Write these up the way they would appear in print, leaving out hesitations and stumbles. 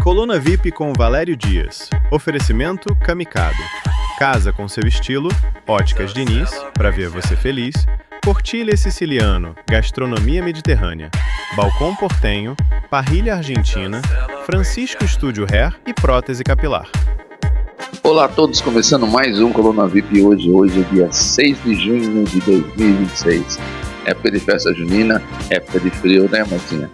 Coluna VIP com Valério Dias. Oferecimento Camicado. Casa com seu estilo. Óticas Diniz, para ver você feliz. Portilha Siciliano, gastronomia mediterrânea. Balcão Portenho, Parrilha Argentina, Francisco Estúdio Hair e prótese capilar. Olá a todos, começando mais um Coluna VIP hoje é dia 6 de junho de 2026. Época de festa junina, época de frio, né, Martinha?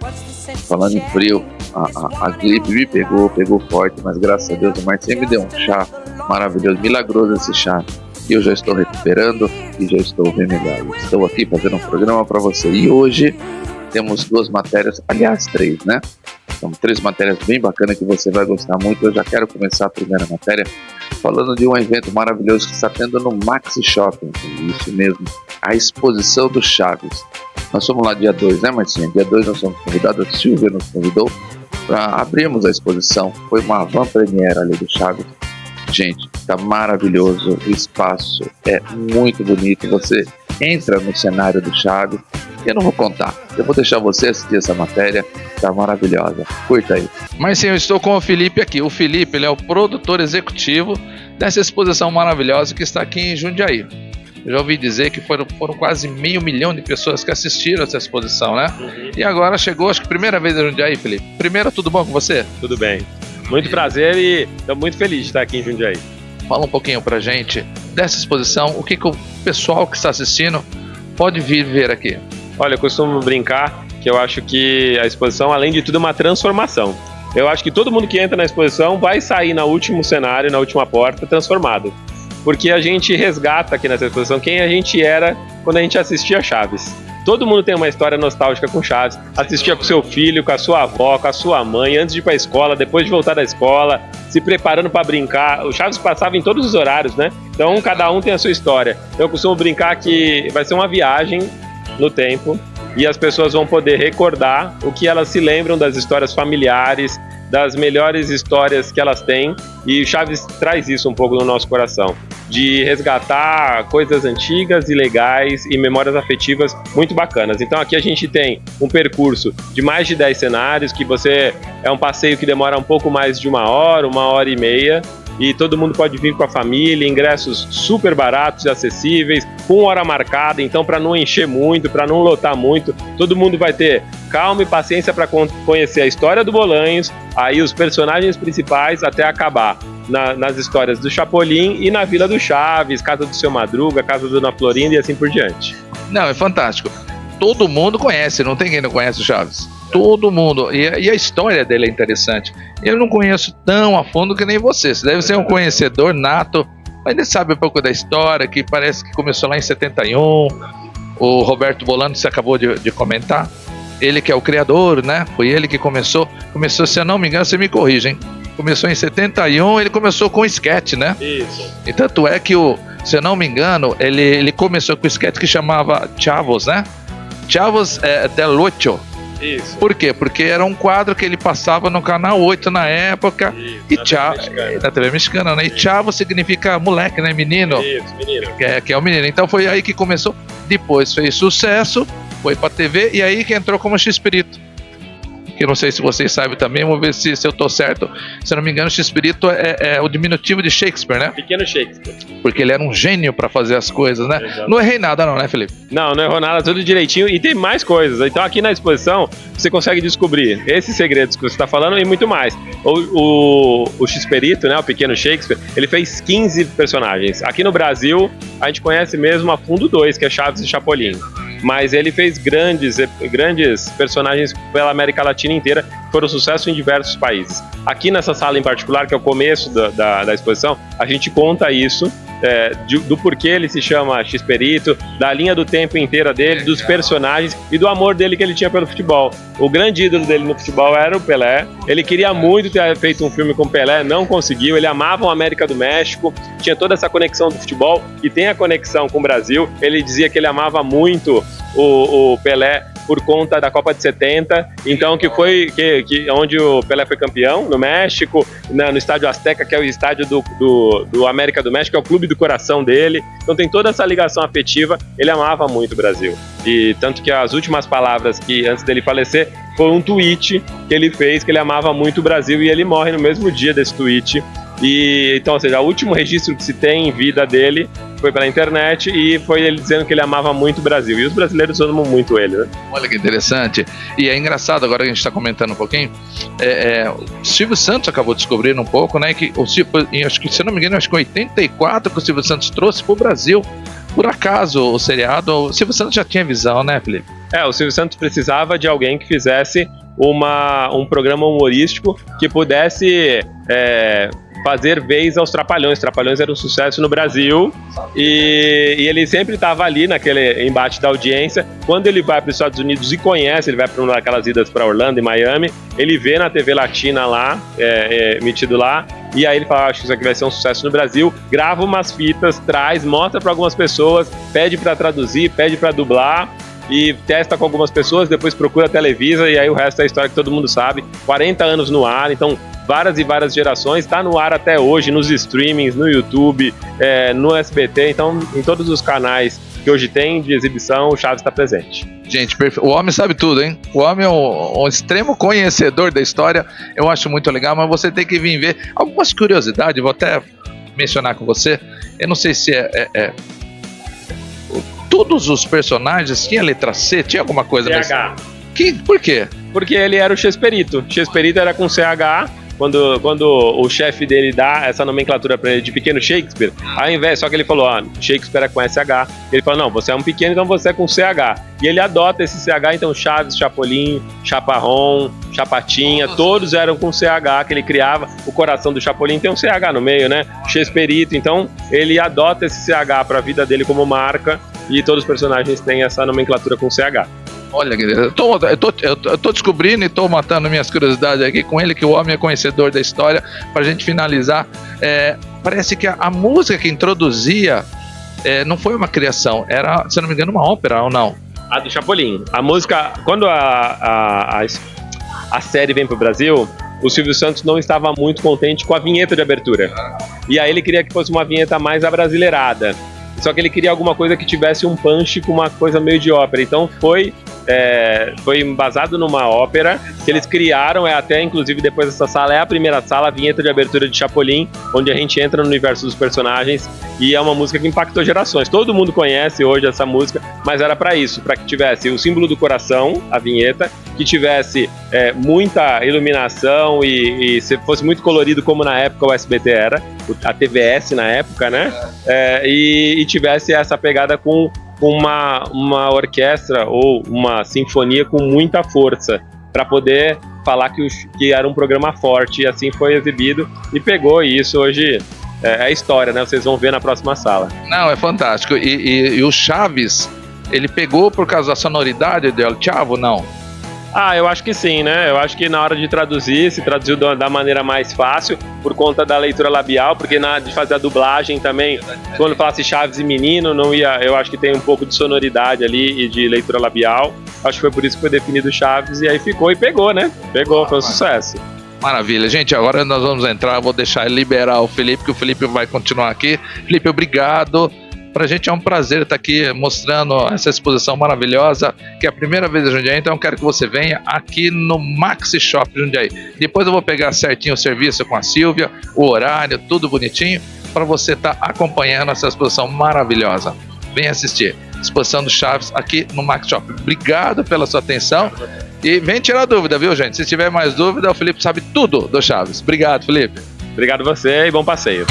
Falando em frio, a gripe me pegou forte, mas graças a Deus o Martinha me deu um chá maravilhoso, milagroso esse chá. E eu já estou recuperando e já estou bem melhor. Estou aqui fazendo um programa para você. E hoje temos duas matérias, aliás 3, né? São 3 matérias bem bacanas que você vai gostar muito. Eu já quero começar a primeira matéria falando de um evento maravilhoso que está tendo no Maxi Shopping. Isso mesmo, a exposição do Chaves. Nós fomos lá dia 2, né, Marcinha? Dia 2 nós fomos convidados, a Silvia nos convidou para abrirmos a exposição. Foi uma avant-première ali do Chaves. Gente, tá maravilhoso, o espaço é muito bonito, você entra no cenário do Chaves. Eu não vou contar, eu vou deixar você assistir essa matéria, tá maravilhosa, curta aí. Mas sim, eu estou com o Felipe aqui. O Felipe, ele é o produtor executivo dessa exposição maravilhosa que está aqui em Jundiaí. Eu já ouvi dizer que foram quase 500 mil de pessoas que assistiram essa exposição, né? E agora chegou, acho que primeira vez em Jundiaí, Felipe. Primeiro, tudo bom com você? Tudo bem. Muito prazer e estou muito feliz de estar aqui em Jundiaí. Fala um pouquinho pra gente dessa exposição, o que o pessoal que está assistindo pode vir ver aqui. Olha, eu costumo brincar que eu acho que a exposição, além de tudo, é uma transformação. Eu acho que todo mundo que entra na exposição vai sair no último cenário, na última porta, transformado. Porque a gente resgata aqui nessa exposição quem a gente era quando a gente assistia Chaves. Todo mundo tem uma história nostálgica com Chaves. Assistia com seu filho, com a sua avó, com a sua mãe, antes de ir para a escola, depois de voltar da escola, se preparando para brincar. O Chaves passava em todos os horários, né? Então cada um tem a sua história. Eu costumo brincar que vai ser uma viagem no tempo e as pessoas vão poder recordar o que elas se lembram das histórias familiares, das melhores histórias que elas têm, e Chaves traz isso um pouco no nosso coração, de resgatar coisas antigas e legais e memórias afetivas muito bacanas. Então aqui a gente tem um percurso de mais de 10 cenários, que é um passeio que demora um pouco mais de 1 hora e meia, e todo mundo pode vir com a família, ingressos super baratos e acessíveis, com hora marcada, então para não encher muito, para não lotar muito, todo mundo vai ter calma e paciência para conhecer a história do Bolanhos, aí os personagens principais até acabar nas histórias do Chapolin e na Vila do Chaves, Casa do Seu Madruga, Casa da Dona Florinda e assim por diante. Não, é fantástico. Todo mundo conhece, não tem quem não conhece o Chaves. Todo mundo, e a história dele é interessante. Eu não conheço tão a fundo que nem você. Você deve ser um conhecedor nato, mas ele sabe um pouco da história, que parece que começou lá em 71. O Roberto Bolano, você acabou de comentar, ele que é o criador, né? Foi ele que começou, se eu não me engano, você me corrige, hein? Começou em 71, ele começou com sketch, né? Isso. E tanto é que, se eu não me engano, ele começou com o sketch que chamava Chavos, né? Chavos del Ocho. Isso. Por quê? Porque era um quadro que ele passava no canal 8 na época. Isso, e na TV mexicana, né? E Chavo significa moleque, né? Menino. Isso, menino. Que é o menino. Então foi aí que começou. Depois fez sucesso, foi pra TV e aí que entrou como X-Pirito. Que eu não sei se vocês sabem também, vamos ver se eu tô certo. Se eu não me engano, X-Pirito é o diminutivo de Shakespeare, né? Pequeno Shakespeare. Porque ele era um gênio pra fazer as coisas, né? Exato. Não errei nada não, né, Felipe? Não errou nada, tudo direitinho, e tem mais coisas. Então aqui na exposição você consegue descobrir esses segredos que você está falando e muito mais. O X-Pirito, né, o Pequeno Shakespeare, ele fez 15 personagens. Aqui no Brasil a gente conhece mesmo a fundo 2, que é Chaves e Chapolin. Mas ele fez grandes personagens pela América Latina inteira, que foram sucesso em diversos países. Aqui nessa sala em particular, que é o começo da exposição, a gente conta isso, do porquê ele se chama X-Pirito, da linha do tempo inteira dele, dos personagens e do amor dele que ele tinha pelo futebol. O grande ídolo dele no futebol era o Pelé. Ele queria muito ter feito um filme com o Pelé, não conseguiu. Ele amava o América do México, tinha toda essa conexão do futebol e tem a conexão com o Brasil. Ele dizia que ele amava muito o Pelé por conta da Copa de 70, então que foi onde o Pelé foi campeão, no México, no Estádio Azteca, que é o estádio do América do México, que é o clube do coração dele, então tem toda essa ligação afetiva, ele amava muito o Brasil, e tanto que as últimas palavras que antes dele falecer foi um tweet que ele fez, que ele amava muito o Brasil, e ele morre no mesmo dia desse tweet. E então, ou seja, o último registro que se tem em vida dele foi pela internet e foi ele dizendo que ele amava muito o Brasil. E os brasileiros amam muito ele, né? Olha que interessante. E é engraçado, agora que a gente está comentando um pouquinho, o Silvio Santos acabou descobrindo um pouco, né? Que acho que, se não me engano, acho que em 84 que o Silvio Santos trouxe para o Brasil. Por acaso, o seriado, o Silvio Santos já tinha visão, né, Felipe? O Silvio Santos precisava de alguém que fizesse um programa humorístico que pudesse fazer vez aos Trapalhões. Trapalhões era um sucesso no Brasil e ele sempre estava ali naquele embate da audiência. Quando ele vai para os Estados Unidos e conhece, ele vai para uma daquelas idas para Orlando e Miami, ele vê na TV Latina lá, emitido lá, e aí ele fala, acho que isso aqui vai ser um sucesso no Brasil, grava umas fitas, traz, mostra para algumas pessoas, pede para traduzir, pede para dublar, e testa com algumas pessoas, depois procura a Televisa, e aí o resto é a história que todo mundo sabe. 40 anos no ar, então várias e várias gerações, está no ar até hoje, nos streamings, no YouTube, no SBT, então em todos os canais que hoje tem de exibição, o Chaves está presente. Gente, o homem sabe tudo, hein? O homem é um extremo conhecedor da história, eu acho muito legal, mas você tem que vir ver algumas curiosidades, vou até mencionar com você, eu não sei se todos os personagens tinha letra C, tinha alguma coisa CH. Por quê? Porque ele era o Chespirito. Chespirito era com CH. Quando o chefe dele dá essa nomenclatura para ele de pequeno Shakespeare, ao invés, só que ele falou, Shakespeare é com SH, ele falou, não, você é um pequeno, então você é com CH. E ele adota esse CH, então Chaves, Chapolin, Chaparrão, Chapatinha, todos eram com CH que ele criava. O coração do Chapolin tem um CH no meio, né? Chespirito, então ele adota esse CH para a vida dele como marca e todos os personagens têm essa nomenclatura com CH. Olha, eu tô descobrindo e tô matando minhas curiosidades aqui com ele, que o homem é conhecedor da história. Pra gente finalizar, parece que a música que introduzia não foi uma criação, era, se não me engano, uma ópera, ou não? A do Chapolin. A música, quando a série vem pro Brasil, o Silvio Santos não estava muito contente com a vinheta de abertura. E aí ele queria que fosse uma vinheta mais abrasileirada. Só que ele queria alguma coisa que tivesse um punch com uma coisa meio de ópera. Então foi embasado numa ópera que eles criaram, até inclusive depois dessa sala é a primeira sala, a vinheta de abertura de Chapolin, onde a gente entra no universo dos personagens, e é uma música que impactou gerações. Todo mundo conhece hoje essa música, mas era para isso, para que tivesse o símbolo do coração, a vinheta, que tivesse muita iluminação e fosse muito colorido, como na época o SBT era, a TVS na época, né? E tivesse essa pegada com uma orquestra ou uma sinfonia com muita força, para poder falar que era um programa forte, e assim foi exibido e pegou, e isso hoje é história, né? Vocês vão ver na próxima sala. Não, é fantástico. E o Chaves, ele pegou por causa da sonoridade do El Chavo, não? Eu acho que sim, né? Eu acho que na hora de traduzir, se traduziu da maneira mais fácil, por conta da leitura labial, porque na hora de fazer a dublagem também, quando falasse Chaves e Menino, não ia. Eu acho que tem um pouco de sonoridade ali e de leitura labial. Acho que foi por isso que foi definido Chaves, e aí ficou e pegou, né? Pegou, foi um sucesso. Maravilha, gente, agora nós vamos entrar, vou deixar ele liberar o Felipe, que o Felipe vai continuar aqui. Felipe, obrigado. Pra gente é um prazer estar aqui mostrando essa exposição maravilhosa, que é a primeira vez em Jundiaí, então eu quero que você venha aqui no Maxi Shop Jundiaí. Depois eu vou pegar certinho o serviço com a Silvia, o horário, tudo bonitinho, para você estar acompanhando essa exposição maravilhosa. Venha assistir. Exposição do Chaves aqui no Maxi Shop. Obrigado pela sua atenção e vem tirar dúvida, viu, gente? Se tiver mais dúvida, o Felipe sabe tudo do Chaves. Obrigado, Felipe. Obrigado a você e bom passeio.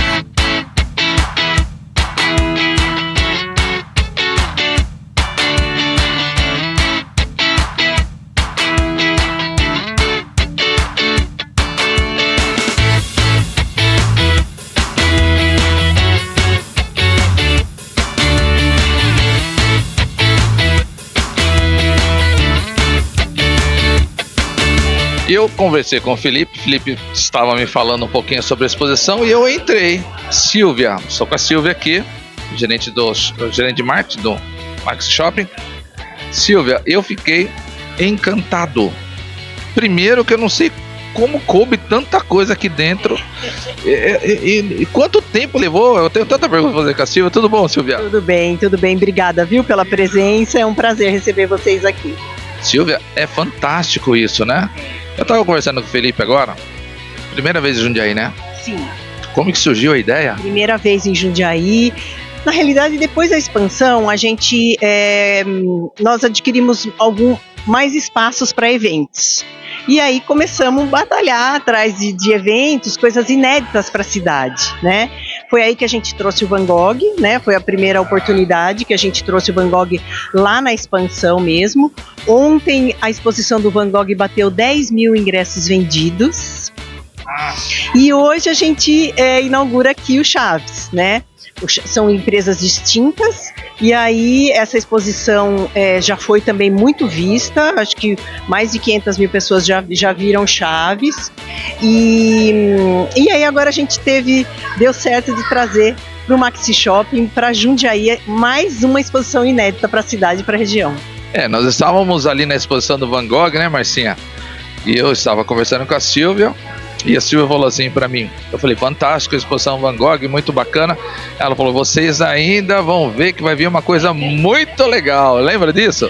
E eu conversei com o Felipe estava me falando um pouquinho sobre a exposição e eu entrei. Silvia, estou com a Silvia aqui, gerente de marketing do Max Shopping. Silvia, eu fiquei encantado. Primeiro que eu não sei como coube tanta coisa aqui dentro. E quanto tempo levou? Eu tenho tanta pergunta pra fazer com a Silvia. Tudo bom, Silvia? Tudo bem. Obrigada, viu, pela presença. É um prazer receber vocês aqui. Silvia, é fantástico isso, né? Eu tava conversando com o Felipe agora. Primeira vez em Jundiaí, né? Sim. Como que surgiu a ideia? Primeira vez em Jundiaí. Na realidade, depois da expansão, nós adquirimos mais espaços para eventos. E aí começamos a batalhar atrás de eventos, coisas inéditas para a cidade, né? Foi aí que a gente trouxe o Van Gogh, né? Foi a primeira oportunidade que a gente trouxe o Van Gogh lá na expansão mesmo. Ontem a exposição do Van Gogh bateu 10 mil ingressos vendidos. E hoje a gente inaugura aqui o Chaves, né? São empresas distintas, e aí essa exposição já foi também muito vista, acho que mais de 500 mil pessoas já viram Chaves, e aí agora a gente deu certo de trazer para o Maxi Shopping, para Jundiaí, mais uma exposição inédita para a cidade e para a região. Nós estávamos ali na exposição do Van Gogh, né, Marcinha? E eu estava conversando com a Silvia, e a Silvia falou assim pra mim, eu falei, fantástico, a exposição Van Gogh, muito bacana. Ela falou, vocês ainda vão ver que vai vir uma coisa muito legal, lembra disso?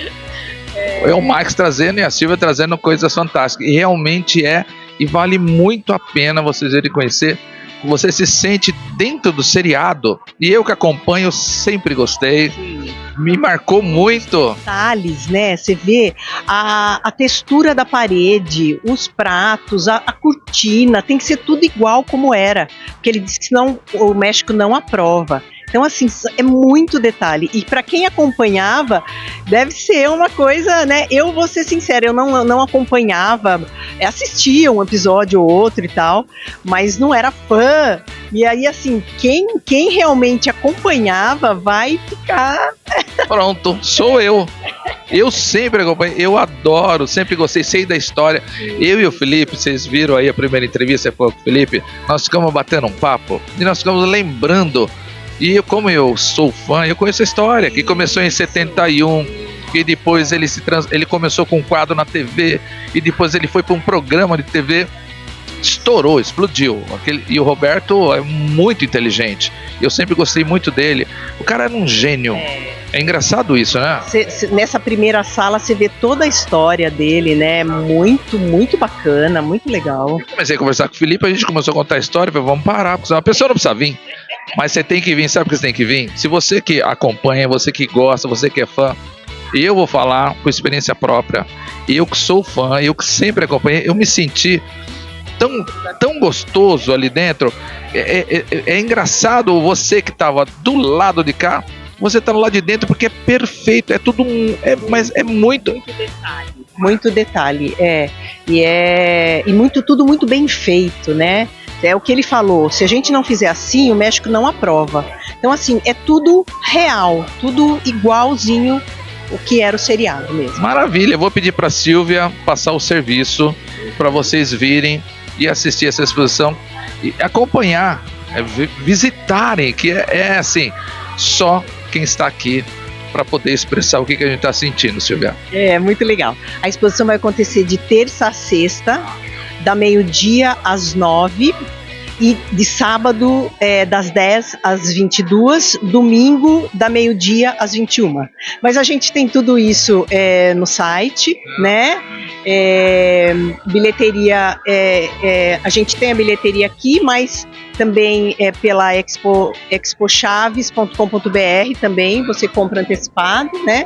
É o Max trazendo e a Silvia trazendo coisas fantásticas, e realmente e vale muito a pena vocês irem conhecer. Você se sente dentro do seriado, e eu que acompanho sempre gostei. Sim. Me marcou muito. Detalhes, né? Você vê a textura da parede, os pratos, a cortina, tem que ser tudo igual como era, porque ele disse que senão o México não aprova. Então, assim, é muito detalhe. E para quem acompanhava, deve ser uma coisa, né? Eu vou ser sincera, eu não acompanhava, assistia um episódio ou outro e tal, mas não era fã. E aí, assim, quem realmente acompanhava vai ficar... Pronto, sou eu. Eu sempre acompanho, eu adoro, sempre gostei, sei da história. Eu e o Felipe, vocês viram aí a primeira entrevista com o Felipe, nós ficamos batendo um papo e nós ficamos lembrando. E como eu sou fã, eu conheço a história, que começou em 71, e depois ele começou com um quadro na TV, e depois ele foi para um programa de TV, estourou, explodiu. E o Roberto é muito inteligente, eu sempre gostei muito dele. O cara era um gênio. É engraçado isso, né? Nessa primeira sala você vê toda a história dele, né? Muito, muito bacana, muito legal. Eu comecei a conversar com o Felipe, a gente começou a contar a história, falei, vamos parar, porque uma pessoa não precisa vir. Mas você tem que vir, sabe por que você tem que vir? Se você que acompanha, você que gosta, você que é fã, eu vou falar com experiência própria. Eu que sou fã, eu que sempre acompanhei, eu me senti tão gostoso ali dentro. É engraçado você que estava do lado de cá, você tá lá de dentro porque é perfeito, é tudo mas é muito detalhe. Muito detalhe, tudo muito bem feito, né? É o que ele falou, se a gente não fizer assim, o México não aprova. Então, assim, é tudo real, tudo igualzinho o que era o seriado mesmo. Maravilha, eu vou pedir para Silvia passar o serviço para vocês virem e assistir essa exposição e acompanhar, visitarem, que é assim, só quem está aqui para poder expressar o que a gente está sentindo, Silvia. É, muito legal. A exposição vai acontecer de terça a sexta, da meio-dia às 9h, e de sábado das 10 às 22, domingo da meio-dia às 21. Mas a gente tem tudo isso no site, né? Bilheteria, a gente tem a bilheteria aqui, mas também pela expochaves.com.br também, você compra antecipado, né?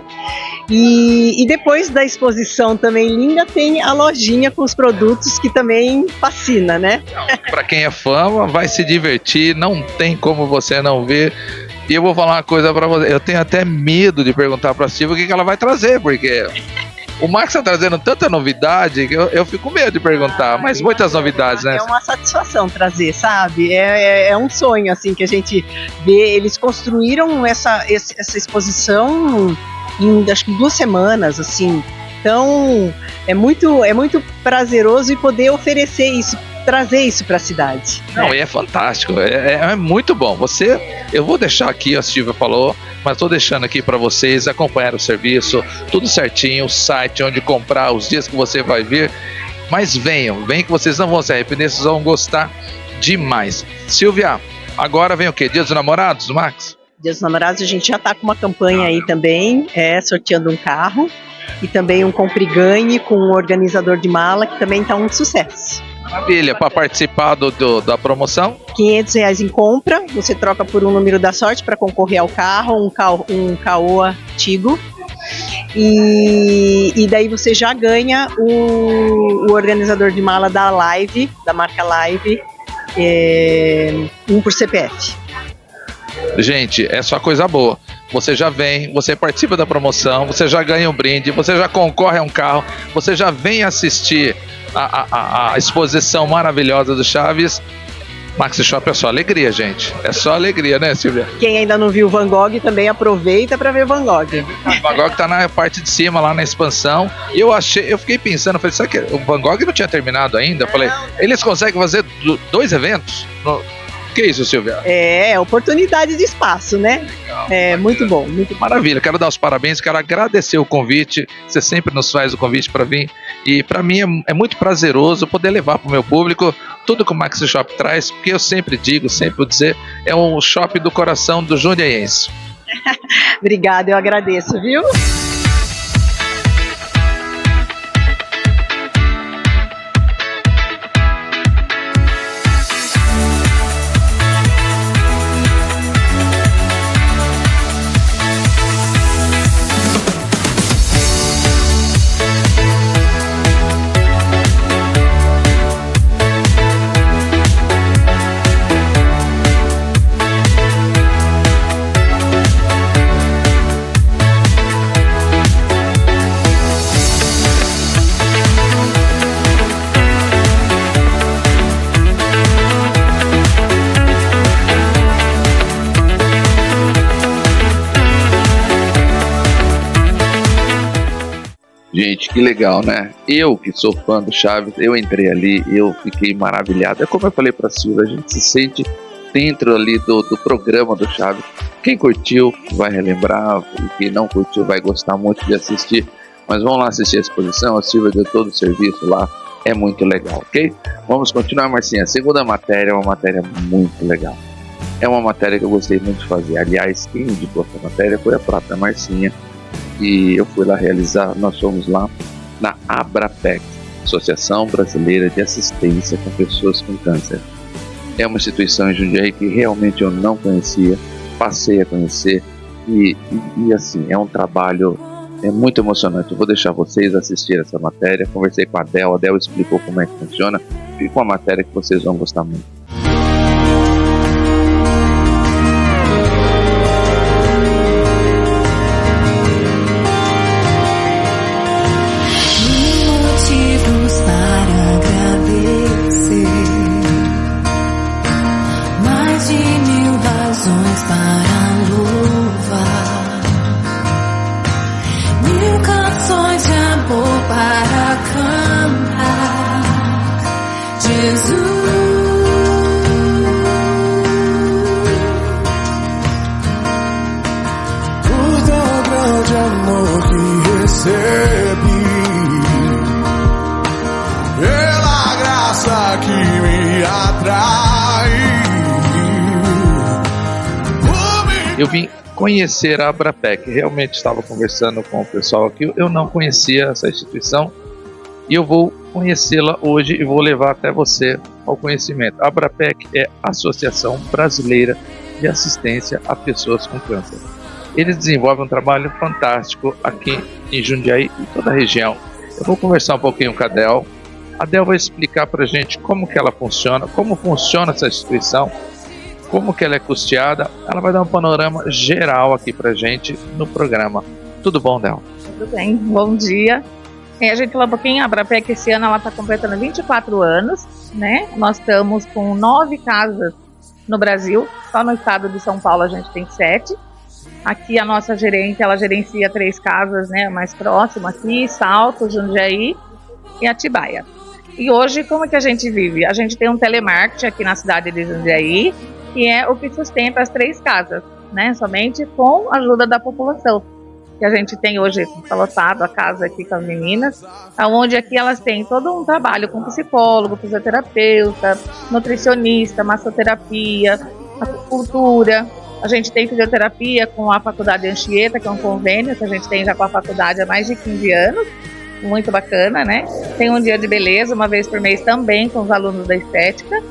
E depois da exposição também linda, tem a lojinha com os produtos que também fascina, né? Para quem é fã, vai se divertir, não tem como você não ver. E eu vou falar uma coisa para você, eu tenho até medo de perguntar para a Silvia o que ela vai trazer, porque o Max está trazendo tanta novidade que eu fico com medo de perguntar, mas muitas novidades, né? É uma satisfação trazer, sabe? É um sonho, assim, que a gente vê. Eles construíram essa exposição em, acho que 2 semanas, assim. Então, é muito prazeroso e poder oferecer isso trazer isso para a cidade. Não, e é fantástico, é muito bom. Eu vou deixar aqui, a Silvia falou, mas estou deixando aqui para vocês acompanhar o serviço, tudo certinho, o site, onde comprar, os dias que você vai vir. Mas venham que vocês não vão se arrepender, vocês vão gostar demais. Silvia, agora vem o quê? Dia dos Namorados, Max? Dia dos Namorados, a gente já está com uma campanha aí também, sorteando um carro e também um compre e ganhe com um organizador de mala, que também está um sucesso. Maravilha, para participar da promoção? R$500 em compra, você troca por um número da sorte para concorrer ao carro, um Caoa Tigo. E daí você já ganha o organizador de mala da Live, da marca Live, um por CPF. Gente, é só coisa boa. Você já vem, você participa da promoção, você já ganha um brinde, você já concorre a um carro, você já vem assistir a exposição maravilhosa do Chaves. Maxi Shop é só alegria, gente. É só alegria, né, Silvia? Quem ainda não viu o Van Gogh também aproveita para ver o Van Gogh. O Van Gogh tá na parte de cima, lá na expansão. E eu fiquei pensando, falei, será que o Van Gogh não tinha terminado ainda? Eu falei, eles conseguem fazer 2 eventos? Que isso, Silvia? É, oportunidade de espaço, né? Legal, muito bom, muito bom. Maravilha, quero dar os parabéns, quero agradecer o convite. Você sempre nos faz o convite para vir. E para mim é muito prazeroso poder levar para o meu público tudo que o Maxi Shop traz, porque eu sempre digo, sempre vou dizer, é um shopping do coração do jundiaiense. Obrigada, eu agradeço, viu? Gente, que legal, né? Eu que sou fã do Chaves, eu entrei ali, eu fiquei maravilhado. É como eu falei pra Silvia, a gente se sente dentro ali do programa do Chaves. Quem curtiu vai relembrar, e quem não curtiu vai gostar muito de assistir. Mas vamos lá assistir a exposição, a Silvia deu todo o serviço lá, é muito legal, ok? Vamos continuar, Marcinha. A segunda matéria é uma matéria muito legal. É uma matéria que eu gostei muito de fazer. Aliás, quem indicou essa matéria foi a própria Marcinha. E eu fui lá realizar, nós fomos lá na ABRAPEC, Associação Brasileira de Assistência com Pessoas com Câncer. É uma instituição em Jundiaí que realmente eu não conhecia, passei a conhecer e assim, é um trabalho muito emocionante. Eu vou deixar vocês assistir essa matéria, conversei com a Adel explicou como é que funciona, fica uma matéria que vocês vão gostar muito. Eu vim conhecer a ABRAPEC, realmente estava conversando com o pessoal aqui, eu não conhecia essa instituição e eu vou conhecê-la hoje e vou levar até você ao conhecimento. A ABRAPEC é a Associação Brasileira de Assistência a Pessoas com Câncer. Eles desenvolvem um trabalho fantástico aqui em Jundiaí e toda a região. Eu vou conversar um pouquinho com a Adel. A Adel vai explicar para a gente como que ela funciona, como funciona essa instituição, como que ela é custeada. Ela vai dar um panorama geral aqui pra gente no programa. Tudo bom, Del? Tudo bem, bom dia. A gente falou um pouquinho, a ABRAPEC esse ano ela está completando 24 anos, né? Nós estamos com 9 casas no Brasil, só no estado de São Paulo a gente tem 7. Aqui a nossa gerente, ela gerencia 3 casas, né, mais próximas aqui, Salto, Jundiaí e Atibaia. E hoje, como que a gente vive? A gente tem um telemarketing aqui na cidade de Jundiaí, que é o que sustenta as 3 casas, né? Somente com a ajuda da população. Que a gente tem hoje, está lotado a casa aqui com as meninas, onde aqui elas têm todo um trabalho com psicólogo, fisioterapeuta, nutricionista, massoterapia, acupuntura. A gente tem fisioterapia com a Faculdade Anchieta, que é um convênio que a gente tem já com a faculdade há mais de 15 anos. Muito bacana, né? Tem um dia de beleza, uma vez por mês também, com os alunos da estética.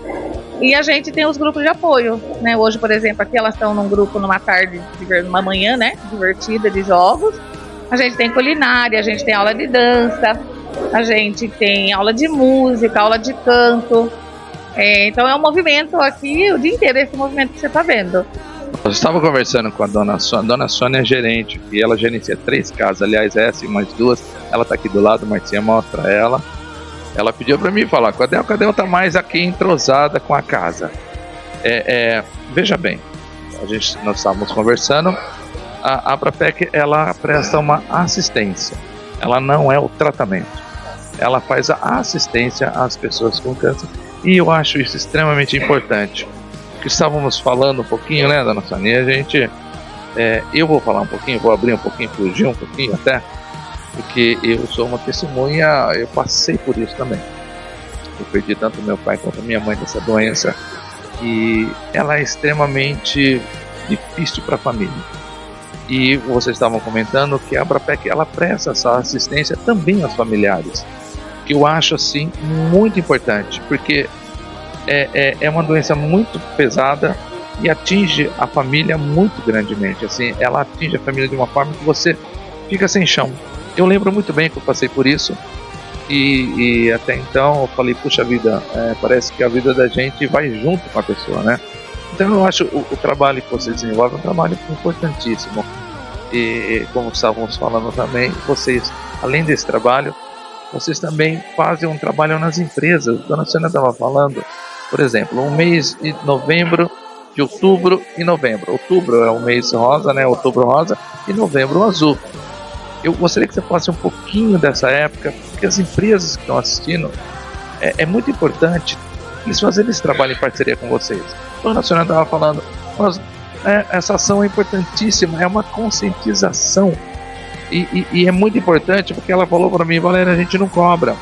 E a gente tem os grupos de apoio, né? Hoje, por exemplo, aqui elas estão num grupo numa tarde, numa manhã, né? Divertida, de jogos. A gente tem culinária, a gente tem aula de dança, a gente tem aula de música, aula de canto. Então é um movimento aqui, o dia inteiro, esse movimento que você está vendo. Eu estava conversando com a dona Sônia é gerente, e ela gerencia 3 casas, aliás, essa e mais 2, ela está aqui do lado, Marcinha mostra ela. Ela pediu para mim falar, cadê tá mais aqui entrosada com a casa. Veja bem, nós estávamos conversando, a Abrapec, ela presta uma assistência, ela não é o tratamento, ela faz a assistência às pessoas com câncer, e eu acho isso extremamente importante. Que estávamos falando um pouquinho, né, dona Sônia, eu vou falar um pouquinho, vou abrir um pouquinho, fugir um pouquinho até, porque eu sou uma testemunha, eu passei por isso também. Eu perdi tanto meu pai quanto minha mãe dessa doença, e ela é extremamente difícil para a família. E vocês estavam comentando que a Abrapec, ela presta essa assistência também aos familiares, que eu acho assim muito importante, porque é uma doença muito pesada e atinge a família muito grandemente. Assim, ela atinge a família de uma forma que você fica sem chão. Eu lembro muito bem que eu passei por isso e até então eu falei, puxa vida, parece que a vida da gente vai junto com a pessoa, né? Então eu acho o trabalho que vocês desenvolvem é um trabalho importantíssimo. E como estávamos falando também, vocês, além desse trabalho, vocês também fazem um trabalho nas empresas. A dona Sônia estava falando, por exemplo, um mês de novembro, de outubro e novembro. Outubro é o mês rosa, né? Outubro rosa, e novembro azul. Eu gostaria que você falasse um pouquinho dessa época, porque as empresas que estão assistindo, é muito importante eles fazerem esse trabalho em parceria com vocês. A dona Sônia estava falando, essa ação é importantíssima, é uma conscientização. E é muito importante, porque ela falou para mim, Valéria, a gente não cobra.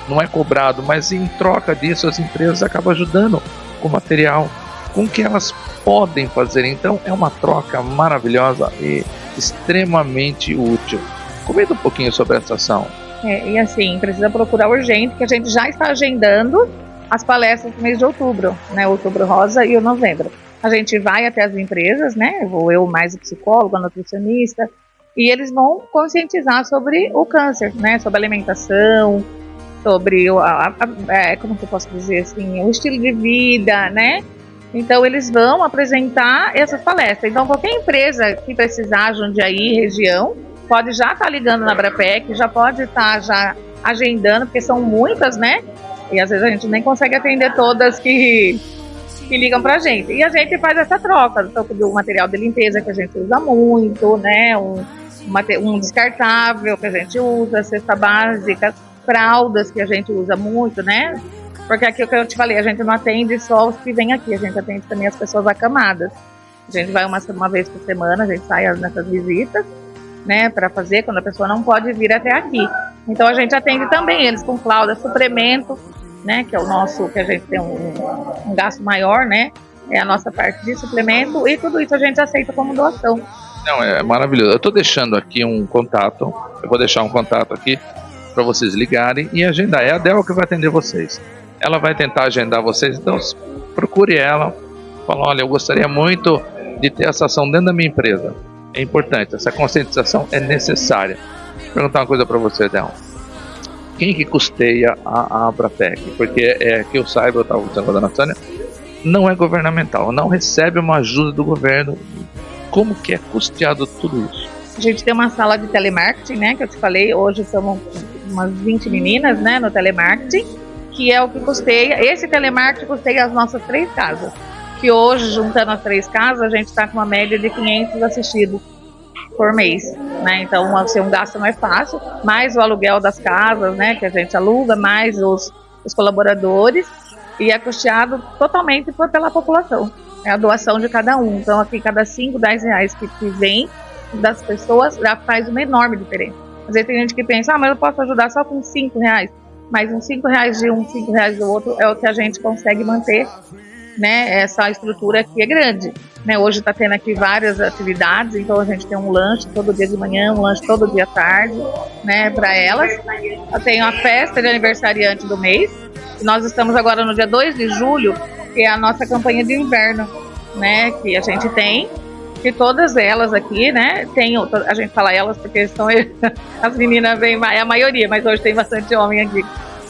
Não é cobrado, mas em troca disso as empresas acabam ajudando com material, com o que elas podem fazer. Então é uma troca maravilhosa e extremamente útil. Comenta um pouquinho sobre essa ação. E assim, precisa procurar urgente, que a gente já está agendando as palestras do mês de outubro, né? Outubro rosa e o novembro. A gente vai até as empresas, né? Vou eu mais o psicólogo, a nutricionista, e eles vão conscientizar sobre o câncer, né? Sobre alimentação, sobre como que eu posso dizer assim, o estilo de vida, né? Então eles vão apresentar essas palestras. Então qualquer empresa que precisar, Jundiaí, região, pode já estar ligando na Abrapec, já pode estar já agendando, porque são muitas, né? E às vezes a gente nem consegue atender todas que ligam pra gente. E a gente faz essa troca do material de limpeza que a gente usa muito, né? Um descartável que a gente usa, cesta básica, fraldas que a gente usa muito, né? Porque aqui, o que eu te falei, a gente não atende só os que vêm aqui, a gente atende também as pessoas acamadas. A gente vai uma vez por semana, a gente sai nessas visitas, né, para fazer, quando a pessoa não pode vir até aqui. Então a gente atende também eles com fralda, suplemento, né, que é o nosso, que a gente tem um gasto maior, né, é a nossa parte de suplemento, e tudo isso a gente aceita como doação. Não, é maravilhoso. Eu estou deixando aqui um contato, eu vou deixar um contato aqui para vocês ligarem e agendar. É a Del que vai atender vocês. Ela vai tentar agendar vocês, então procure ela, fala, olha, eu gostaria muito de ter essa ação dentro da minha empresa. É importante, essa conscientização é necessária. Vou perguntar uma coisa para você, Del. Quem que custeia a Abrapec? Porque que eu saiba, eu estava conversando com a dona Sônia, não é governamental, não recebe uma ajuda do governo. Como que é custeado tudo isso? A gente tem uma sala de telemarketing, né, que eu te falei, hoje somos umas 20 meninas, né, no telemarketing, que é o que custeia, esse telemarketing custeia as nossas 3 casas, que hoje, juntando as 3 casas, a gente está com uma média de 500 assistidos, por mês, né? Então, assim, um gasto não é fácil, mais o aluguel das casas, né, que a gente aluga, mais os colaboradores, e é custeado totalmente pela população. É a doação de cada um. Então, aqui, cada 5, 10 reais que vem das pessoas já faz uma enorme diferença. Às vezes tem gente que pensa, mas eu posso ajudar só com 5 reais. Mas uns 5 reais de um, 5 reais do outro é o que a gente consegue manter, né? Essa estrutura aqui é grande, né? Hoje está tendo aqui várias atividades, então a gente tem um lanche todo dia de manhã, um lanche todo dia à tarde, né? Para elas. Eu tenho a festa de aniversariante do mês. Nós estamos agora no dia 2 de julho, que é a nossa campanha de inverno, né? Que a gente tem, que todas elas aqui, né? A gente fala elas porque são as meninas vêm, é a maioria, mas hoje tem bastante homem aqui.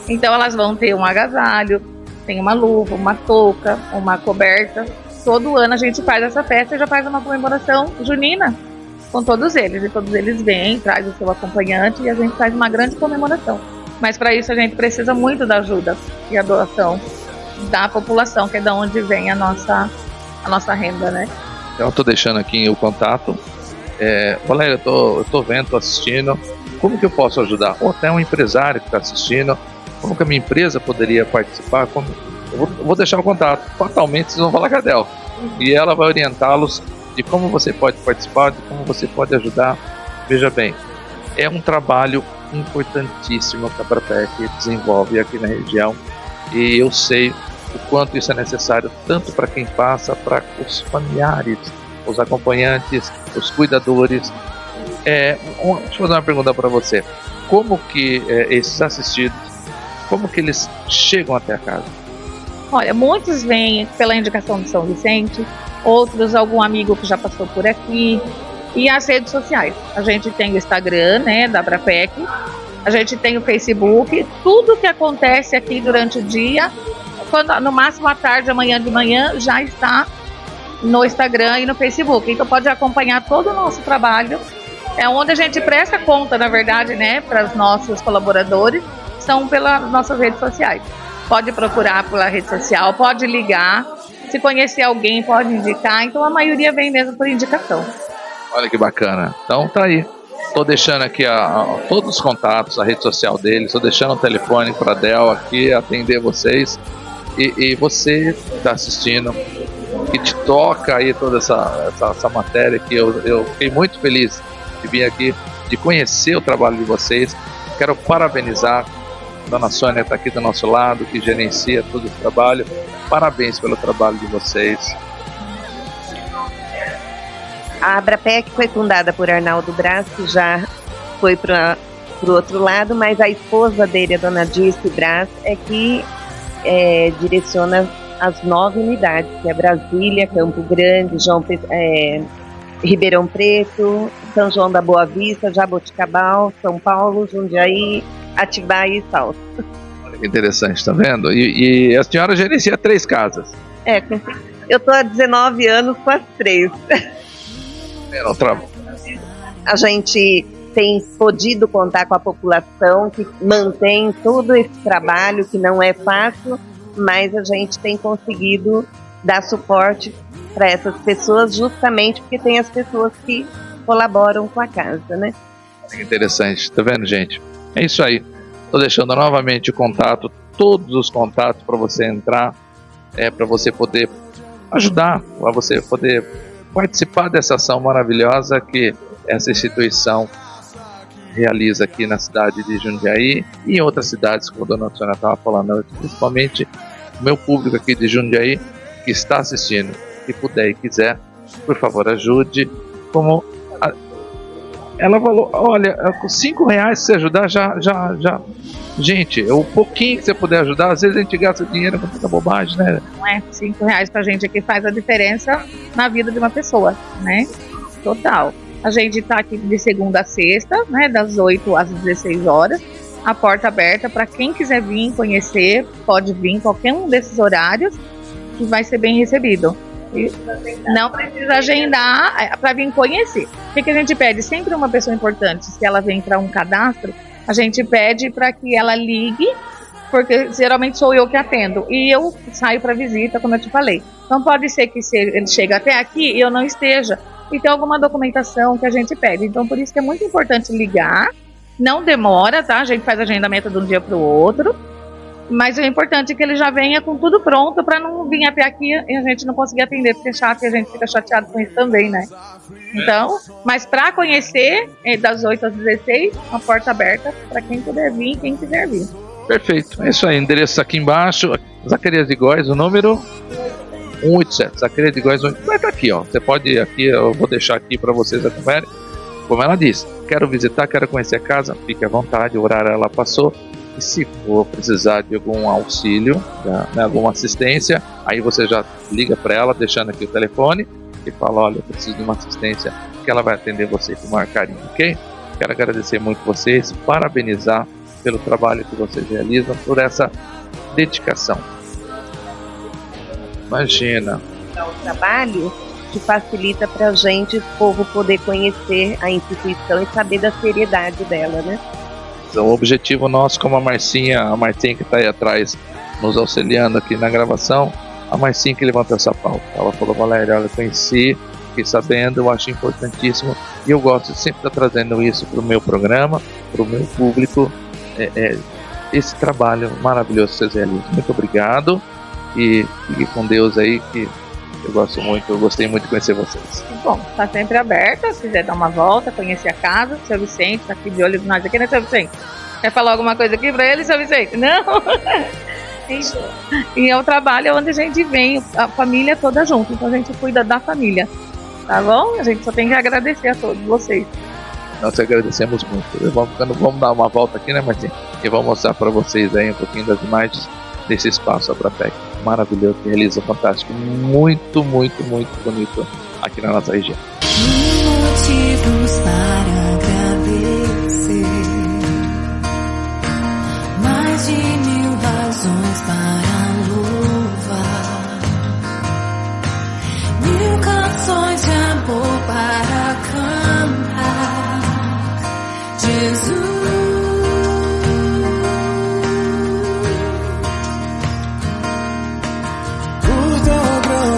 Então elas vão ter um agasalho, tem uma luva, uma touca, uma coberta. Todo ano a gente faz essa festa e já faz uma comemoração junina com todos eles. E todos eles vêm, traz o seu acompanhante e a gente faz uma grande comemoração. Mas para isso a gente precisa muito da ajuda e a doação da população, que é da onde vem a nossa renda, né? Então eu estou deixando aqui o contato. Valéria, eu estou vendo, estou assistindo. Como que eu posso ajudar? Ou até um empresário que está assistindo. Como que a minha empresa poderia participar? Eu vou deixar o contato. Fatalmente vocês vão falar com a Del. E ela vai orientá-los de como você pode participar, de como você pode ajudar. Veja bem, é um trabalho importantíssimo que a Abrapec desenvolve aqui na região. E eu sei o quanto isso é necessário, tanto para quem passa, para os familiares, os acompanhantes, os cuidadores. Deixa eu fazer uma pergunta para você. Como que esses assistidos, como que eles chegam até a casa? Olha, muitos vêm pela indicação de São Vicente, outros algum amigo que já passou por aqui, e as redes sociais. A gente tem o Instagram, né, da Abrapec, a gente tem o Facebook, tudo que acontece aqui durante o dia, no máximo à tarde, amanhã de manhã, já está no Instagram e no Facebook. Então pode acompanhar todo o nosso trabalho, onde a gente presta conta, na verdade, né, para os nossos colaboradores, são pelas nossas redes sociais. Pode procurar pela rede social, pode ligar, se conhecer alguém, pode indicar. Então a maioria vem mesmo por indicação. Olha que bacana. Então tá aí. Estou deixando aqui todos os contatos, a rede social deles, estou deixando o telefone para a Del aqui atender vocês. E você que está assistindo, que te toca aí toda essa matéria, que eu fiquei muito feliz de vir aqui, de conhecer o trabalho de vocês. Quero parabenizar a Dona Sônia, que está aqui do nosso lado, que gerencia todo esse trabalho. Parabéns pelo trabalho de vocês. A Abrapec foi fundada por Arnaldo Braz, que já foi para o outro lado, mas a esposa dele, a Dona Dirce Braz, é que direciona as 9 unidades, que é Brasília, Campo Grande, Ribeirão Preto, São João da Boa Vista, Jaboticabal, São Paulo, Jundiaí, Atibaia e Salto. Olha que interessante, tá vendo? E a senhora gerencia 3 casas. Eu estou há 19 anos com as 3. A gente tem podido contar com a população que mantém todo esse trabalho, que não é fácil, mas a gente tem conseguido dar suporte para essas pessoas, justamente porque tem as pessoas que colaboram com a casa, né? Interessante, tá vendo, gente? É isso aí. Estou deixando novamente o contato, todos os contatos para você entrar, para você poder ajudar, para você poder participar dessa ação maravilhosa que essa instituição realiza aqui na cidade de Jundiaí e em outras cidades, como a Dona Sônia estava falando, principalmente o meu público aqui de Jundiaí que está assistindo, que puder e quiser, por favor, ajude. Como ela falou, olha, com 5 reais se você ajudar, já. Gente, o pouquinho que você puder ajudar, às vezes a gente gasta dinheiro com tanta bobagem, né? Não é? 5 reais pra gente aqui faz a diferença na vida de uma pessoa, né? Total. A gente tá aqui de segunda a sexta, né? Das 8 às 16 horas. A porta aberta para quem quiser vir conhecer, pode vir em qualquer um desses horários que vai ser bem recebido. E não precisa agendar para vir conhecer. O que a gente pede? Sempre uma pessoa importante, se ela vem para um cadastro, a gente pede para que ela ligue, porque geralmente sou eu que atendo. E eu saio para visita, como eu te falei. Então pode ser que ele chegue até aqui e eu não esteja. e tem alguma documentação que a gente pede. Então, por isso que é muito importante ligar. Não demora, tá? A gente faz agendamento de um dia para o outro. Mas é importante que ele já venha com tudo pronto para não vir até aqui e a gente não conseguir atender, porque é chato e a gente fica chateado com isso também, né? Então, mas para conhecer, das 8 às 16, uma porta aberta para quem puder vir, quem quiser vir. Perfeito, é isso aí, endereço aqui embaixo, Zacarias de Góes, o número 187, Zacarias de Góes, vai estar aqui, ó. Você pode ir aqui, eu vou deixar aqui para vocês acompanharem. Como ela disse, quero visitar, quero conhecer a casa, fique à vontade, o horário ela passou. E se for precisar de algum auxílio, né, alguma assistência, aí você já liga para ela, deixando aqui o telefone, e fala, olha, eu preciso de uma assistência, que ela vai atender você com o maior carinho, ok? Quero agradecer muito vocês, parabenizar pelo trabalho que vocês realizam, por essa dedicação. Imagina. É um trabalho que facilita para a gente, o povo, poder conhecer a instituição e saber da seriedade dela, né? O objetivo nosso, como a Marcinha que está aí atrás nos auxiliando aqui na gravação, a Marcinha que levantou essa pauta. Ela falou, Valéria, olha, eu conheci, fiquei sabendo, eu acho importantíssimo e eu gosto de sempre estar trazendo isso para o meu programa, para o meu público, esse trabalho maravilhoso que vocês realizam. Muito obrigado e fique com Deus aí, que eu gostei muito de conhecer vocês. Bom, está sempre aberta, se quiser dar uma volta, conhecer a casa, seu Vicente está aqui de olho em nós aqui, né, seu Vicente? Quer falar alguma coisa aqui para ele, seu Vicente? Não? E é um trabalho onde a gente vem, a família toda junto, então a gente cuida da família, tá bom? A gente só tem que agradecer a todos vocês. Nós agradecemos muito. Vamos dar uma volta aqui, né, Marcinha? E vamos mostrar para vocês aí um pouquinho das imagens desse espaço Abrapec maravilhoso, que realiza fantástico, muito, muito, muito bonito aqui na nossa região. Motivos para agradecer, mais de 1000 razões para louvar, 1000 canções de amor para cantar, Jesus.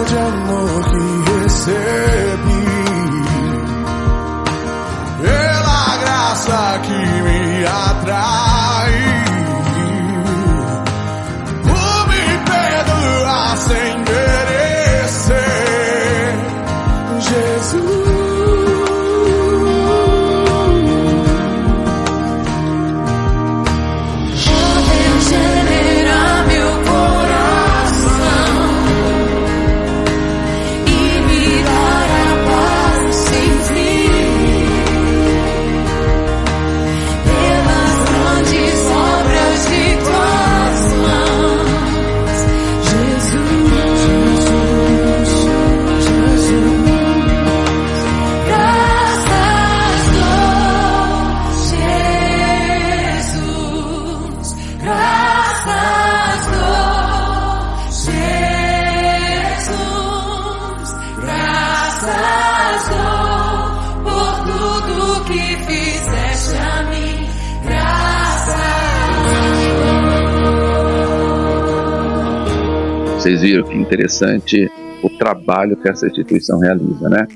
De amor que recebi, pela graça que me atrai, por me perdoar sem merecer, Jesus. Vocês viram que interessante o trabalho que essa instituição realiza, né?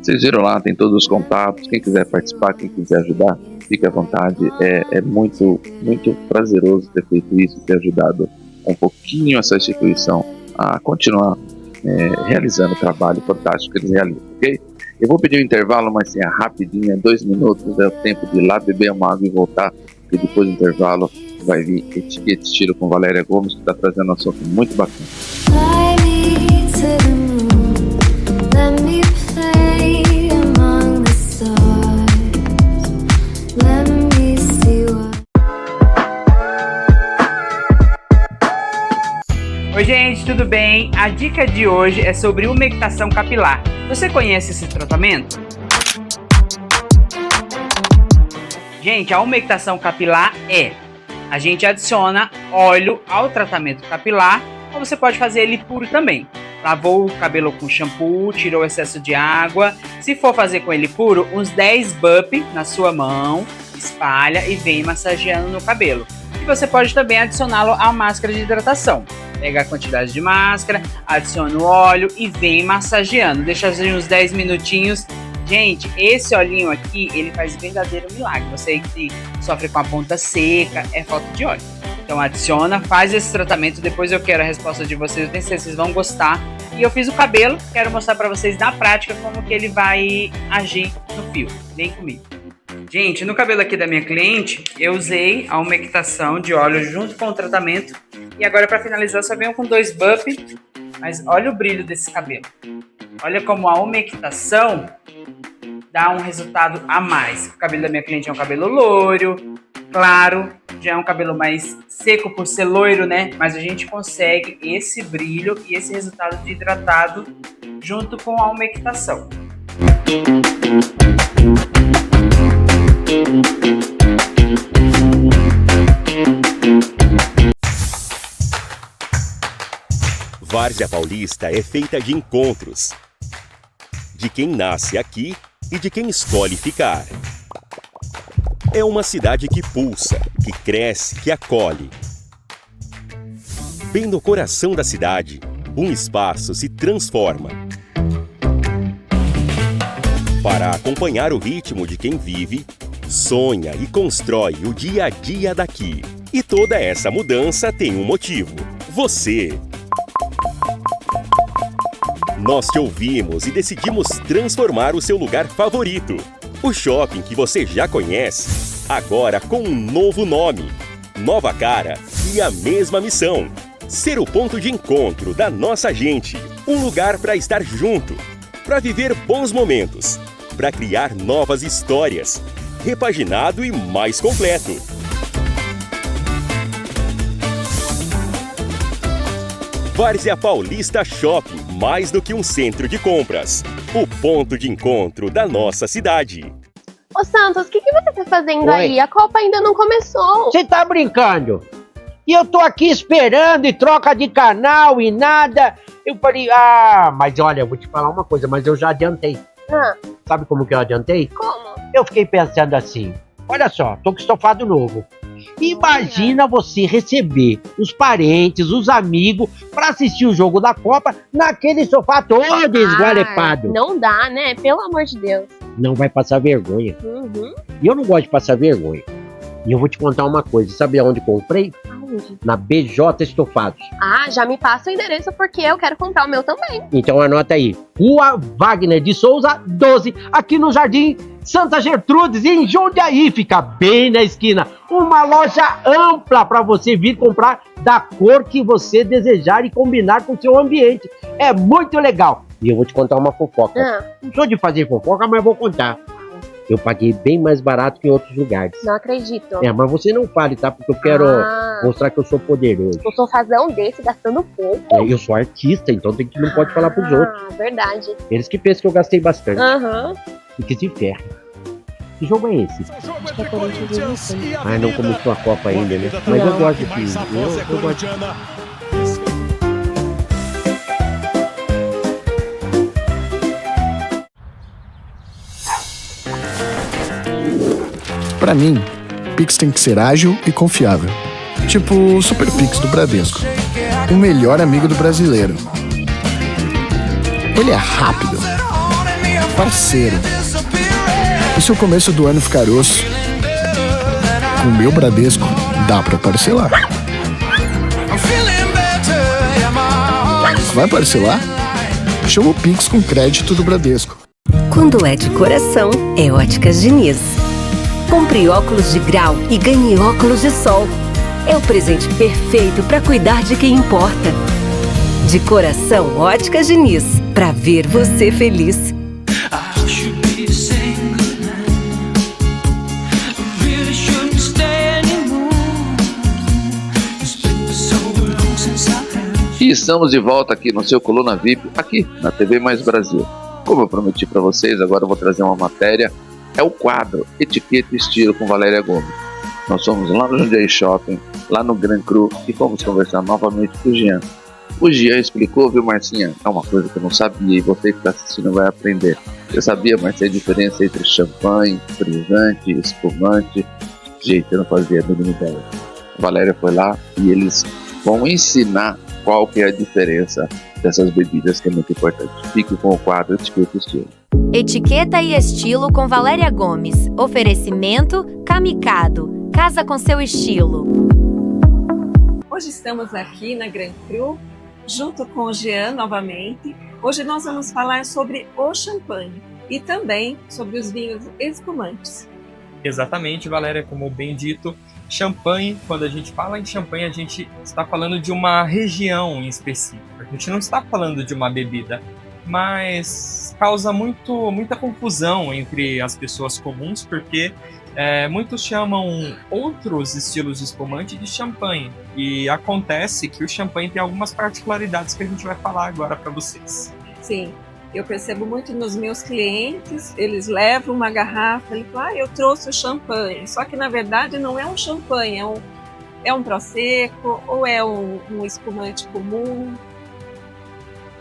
Vocês viram lá, tem todos os contatos, quem quiser participar, quem quiser ajudar, fique à vontade. É muito, muito prazeroso ter feito isso, ter ajudado um pouquinho essa instituição a continuar realizando o trabalho fantástico que eles realizam, ok? Eu vou pedir um intervalo, mas assim, rapidinho, 2 minutos, é o tempo de ir lá beber uma água e voltar, e depois do intervalo vai vir Etiqueta Estilo com Valéria Gomes, que está trazendo um assunto muito bacana. Oi gente, tudo bem? A dica de hoje é sobre umectação capilar. Você conhece esse tratamento? Gente, a umectação capilar a gente adiciona óleo ao tratamento capilar, ou você pode fazer ele puro também. Lavou o cabelo com shampoo, tirou o excesso de água. Se for fazer com ele puro, uns 10 burpees na sua mão, espalha e vem massageando no cabelo. E você pode também adicioná-lo à máscara de hidratação. Pega a quantidade de máscara, adiciona o óleo e vem massageando. Deixa assim uns 10 minutinhos. Gente, esse olhinho aqui, ele faz verdadeiro milagre. Você que sofre com a ponta seca, é falta de óleo. Então adiciona, faz esse tratamento, depois eu quero a resposta de vocês, eu tenho certeza que vocês vão gostar. E eu fiz o cabelo, quero mostrar pra vocês na prática como que ele vai agir no fio. Vem comigo. Gente, no cabelo aqui da minha cliente, eu usei a umectação de óleo junto com o tratamento. E agora para finalizar, eu só venho com 2 buff, mas olha o brilho desse cabelo. Olha como a umectação dá um resultado a mais. O cabelo da minha cliente é um cabelo loiro, claro, já é um cabelo mais seco por ser loiro, né? Mas a gente consegue esse brilho e esse resultado de hidratado junto com a umectação. Várzea Paulista é feita de encontros, de quem nasce aqui e de quem escolhe ficar. É uma cidade que pulsa, que cresce, que acolhe. Bem no coração da cidade, um espaço se transforma. Para acompanhar o ritmo de quem vive, sonha e constrói o dia a dia daqui. E toda essa mudança tem um motivo: você. Nós te ouvimos e decidimos transformar o seu lugar favorito. O shopping que você já conhece, agora com um novo nome, nova cara e a mesma missão: ser o ponto de encontro da nossa gente. Um lugar para estar junto, para viver bons momentos, para criar novas histórias, repaginado e mais completo. Várzea Paulista Shopping, mais do que um centro de compras. O ponto de encontro da nossa cidade. Ô Santos, o que você tá fazendo aí? A Copa ainda não começou. Você tá brincando? E eu tô aqui esperando e troca de canal e nada. Eu falei, mas olha, eu vou te falar uma coisa, mas eu já adiantei. Sabe como que eu adiantei? Como? Eu fiquei pensando assim, olha só, tô com estofado novo. Imagina você receber os parentes, os amigos, pra assistir o jogo da Copa naquele sofá todo esgualepado. Não dá, né? Pelo amor de Deus. Não vai passar vergonha. E eu não gosto de passar vergonha. E eu vou te contar uma coisa, sabe aonde comprei? Aonde? Na BJ Estofados. Já me passa o endereço porque eu quero comprar o meu também. Então anota aí, Rua Wagner de Souza, 12, aqui no Jardim Santa Gertrudes, em Jundiaí, fica bem na esquina. Uma loja ampla para você vir comprar da cor que você desejar e combinar com o seu ambiente. É muito legal. E eu vou te contar uma fofoca. Não sou de fazer fofoca, mas vou contar. Eu paguei bem mais barato que em outros lugares. Não acredito. Mas você não fale, tá? Porque eu quero mostrar que eu sou poderoso. Um sofazão desse, gastando pouco. Eu sou artista, então não pode falar pros outros. Verdade. Eles que pensam que eu gastei bastante. E que se ferra. Que jogo é esse? Acho que é Corinthians. Não começou a Copa ainda, né? Mas eu gosto de eu gosto. Pra mim, Pix tem que ser ágil e confiável. Tipo o Super Pix do Bradesco. O melhor amigo do brasileiro. Ele é rápido, parceiro. E se o começo do ano ficar osso, com o meu Bradesco dá pra parcelar. Vai parcelar? Chama o Pix com crédito do Bradesco. Quando é de coração, é Óticas Diniz. Compre óculos de grau e ganhe óculos de sol. É o presente perfeito para cuidar de quem importa. De coração, Óticas Diniz. Para ver você feliz. E estamos de volta aqui no seu Coluna VIP, aqui na TV Mais Brasil. Como eu prometi para vocês, agora eu vou trazer uma matéria. É o quadro Etiqueta e Estilo com Valéria Gomes. Nós fomos lá no Jundiaí Shopping, lá no Gran Cru, e fomos conversar novamente com o Jean. O Jean explicou, viu, Marcinha? É uma coisa que eu não sabia e você que está assistindo vai aprender. Eu sabia, Marcinha, a diferença entre champanhe, frisante, espumante. Gente, eu não fazia a mínima ideia. A Valéria foi lá e eles vão ensinar qual que é a diferença dessas bebidas, que é muito importante. Fique com o quadro Etiqueta e Estilo. Etiqueta e Estilo com Valéria Gomes. Oferecimento Camicado. Casa com seu estilo. Hoje estamos aqui na Grand Cru, junto com o Jean novamente. Hoje nós vamos falar sobre o champanhe e também sobre os vinhos espumantes. Exatamente, Valéria, como bem dito, champanhe, quando a gente fala em champanhe, a gente está falando de uma região em específico. A gente não está falando de uma bebida, mas causa muita confusão entre as pessoas comuns, porque muitos chamam outros estilos de espumante de champanhe. E acontece que o champanhe tem algumas particularidades que a gente vai falar agora para vocês. Sim. Eu percebo muito nos meus clientes, eles levam uma garrafa e falam, eu trouxe o champanhe. Só que, na verdade, não é um champanhe, é um prosecco ou é um espumante comum.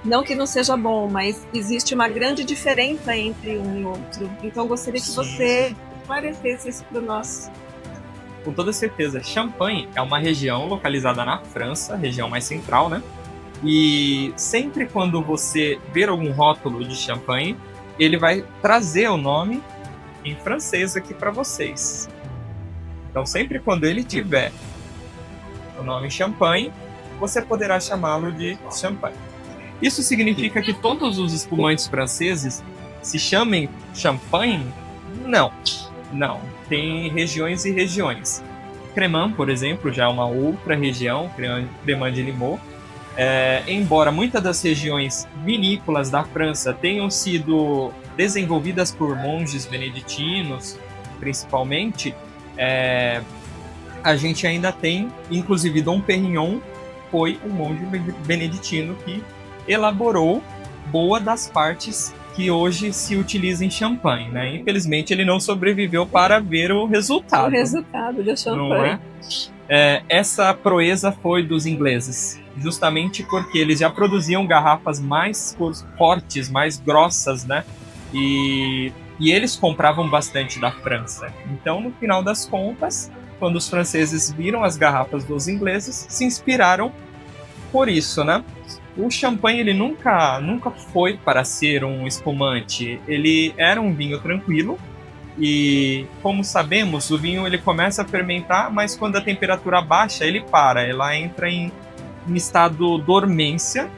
Não que não seja bom, mas existe uma grande diferença entre um e outro. Então, eu gostaria que você esclarecesse isso para nós. Com toda certeza. Champagne é uma região localizada na França, região mais central, né? E sempre quando você ver algum rótulo de champanhe, ele vai trazer o nome em francês aqui para vocês. Então, sempre quando ele tiver o nome champanhe, você poderá chamá-lo de champanhe. Isso significa que todos os espumantes franceses se chamem champanhe? Não. Tem regiões e regiões. Cremant, por exemplo, já é uma outra região, Cremant de Limoux. Embora muitas das regiões vinícolas da França tenham sido desenvolvidas por monges beneditinos, principalmente, a gente ainda tem, inclusive Dom Pérignon foi um monge beneditino que elaborou boa das partes que hoje se utiliza em champanhe, né? Infelizmente ele não sobreviveu para ver o resultado. O resultado da champanhe. Não é? Essa proeza foi dos ingleses, justamente porque eles já produziam garrafas mais fortes, mais grossas, né? E eles compravam bastante da França. Então, no final das contas, quando os franceses viram as garrafas dos ingleses, se inspiraram por isso, né? O champanhe ele nunca foi para ser um espumante. Ele era um vinho tranquilo. E, como sabemos, o vinho ele começa a fermentar, mas quando a temperatura baixa, ele para. Ela entra em estado dormência.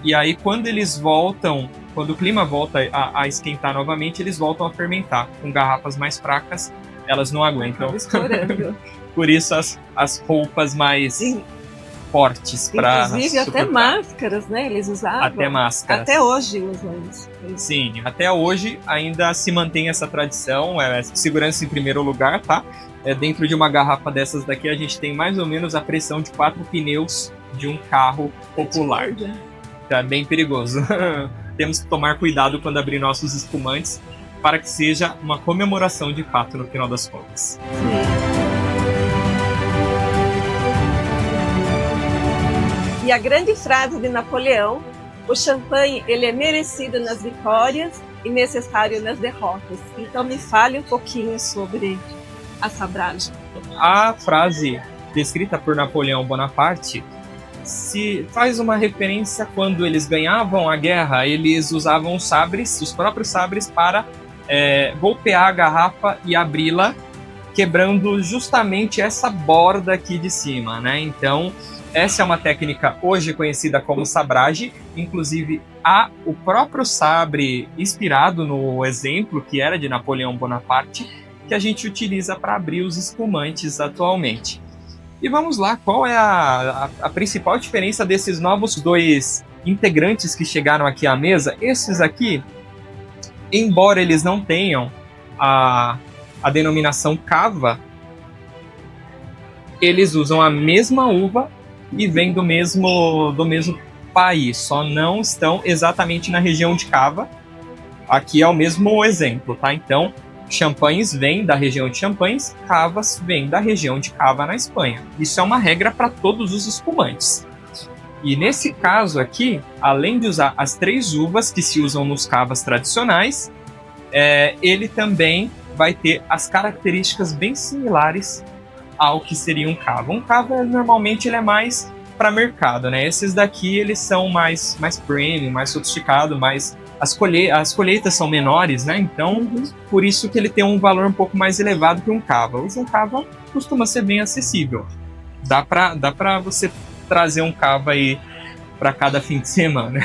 E aí, quando eles voltam, quando o clima volta a esquentar novamente, eles voltam a fermentar. Com garrafas mais fracas, elas não aguentam. Por isso, as roupas mais fortes para inclusive até máscaras, né? Eles usavam. Até máscaras. Até hoje usam isso. Sim, até hoje ainda se mantém essa tradição, segurança em primeiro lugar, tá? Dentro de uma garrafa dessas daqui a gente tem mais ou menos a pressão de 4 pneus de um carro popular. É bem perigoso. Temos que tomar cuidado quando abrir nossos espumantes para que seja uma comemoração de fato no final das contas. Sim. E a grande frase de Napoleão, o champanhe ele é merecido nas vitórias e necessário nas derrotas. Então me fale um pouquinho sobre a sabragem. A frase descrita por Napoleão Bonaparte se faz uma referência quando eles ganhavam a guerra, eles usavam os próprios sabres para golpear a garrafa e abri-la, quebrando justamente essa borda aqui de cima, né? Então, essa é uma técnica hoje conhecida como sabragem. Inclusive, há o próprio sabre inspirado no exemplo que era de Napoleão Bonaparte, que a gente utiliza para abrir os espumantes atualmente. E vamos lá, qual é a principal diferença desses novos dois integrantes que chegaram aqui à mesa? Esses aqui, embora eles não tenham a denominação cava, eles usam a mesma uva e vêm do mesmo país, só não estão exatamente na região de Cava. Aqui é o mesmo exemplo, tá? Então, champanhes vêm da região de Champanhes, cavas vêm da região de Cava na Espanha. Isso é uma regra para todos os espumantes. E nesse caso aqui, além de usar as 3 uvas que se usam nos cavas tradicionais, ele também vai ter as características bem similares ao que seria um cava. Um cava, normalmente, ele é mais para mercado, né? Esses daqui eles são mais premium, mais sofisticado, mais as colheitas são menores, né? Então, por isso que ele tem um valor um pouco mais elevado que um cava. Um cava costuma ser bem acessível. Dá para você trazer um cava aí para cada fim de semana.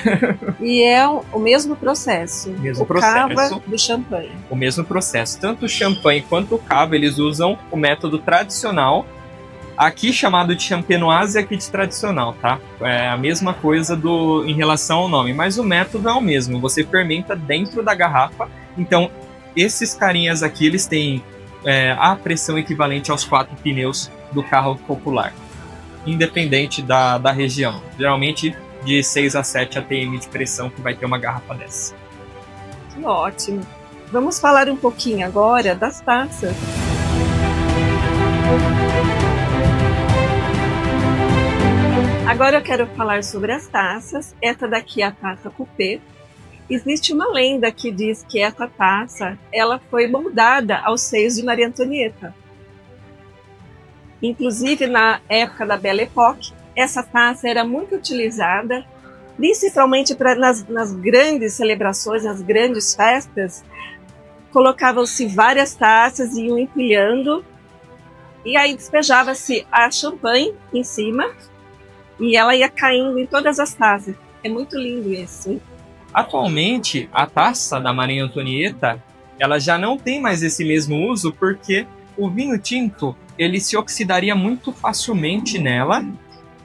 E é o mesmo processo. Cava do champanhe. O mesmo processo. Tanto o champanhe quanto o cava, eles usam o método tradicional, aqui chamado de champenoise e aqui de tradicional, tá? É a mesma coisa em relação ao nome, mas o método é o mesmo. Você fermenta dentro da garrafa. Então, esses carinhas aqui, eles têm a pressão equivalente aos 4 pneus do carro popular, independente da região. Geralmente de 6 a 7 atm de pressão que vai ter uma garrafa dessa. Que ótimo! Vamos falar um pouquinho agora das taças. Agora eu quero falar sobre as taças. Essa daqui é a taça coupé. Existe uma lenda que diz que essa taça ela foi moldada aos seios de Maria Antonieta. Inclusive, na época da Belle Époque, essa taça era muito utilizada, principalmente nas grandes celebrações, nas grandes festas. Colocavam-se várias taças e iam empilhando, e aí despejava-se a champanhe em cima, e ela ia caindo em todas as taças. É muito lindo isso. Atualmente, a taça da Maria Antonieta, ela já não tem mais esse mesmo uso, porque o vinho tinto ele se oxidaria muito facilmente nela,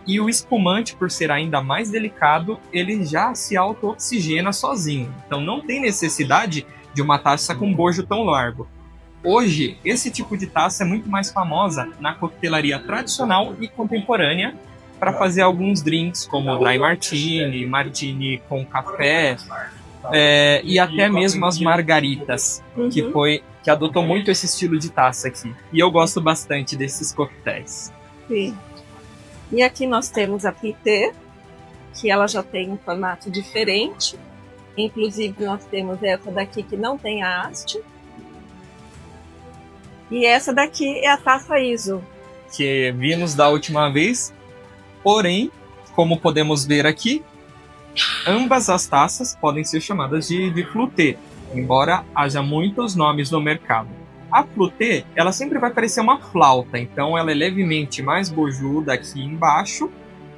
e o espumante, por ser ainda mais delicado, ele já se auto-oxigena sozinho. Então não tem necessidade de uma taça com bojo tão largo. Hoje, esse tipo de taça é muito mais famosa na coquetelaria tradicional e contemporânea, para fazer alguns drinks como dry martini, martini com café, e até mesmo as margaritas, que adotou muito esse estilo de taça aqui. E eu gosto bastante desses coquetéis. Sim. E aqui nós temos a Pité, que ela já tem um formato diferente. Inclusive nós temos essa daqui que não tem a haste. E essa daqui é a taça ISO. Que vimos da última vez. Porém, como podemos ver aqui, ambas as taças podem ser chamadas de flûté, embora haja muitos nomes no mercado. A flûté, ela sempre vai parecer uma flauta, então ela é levemente mais bojuda aqui embaixo.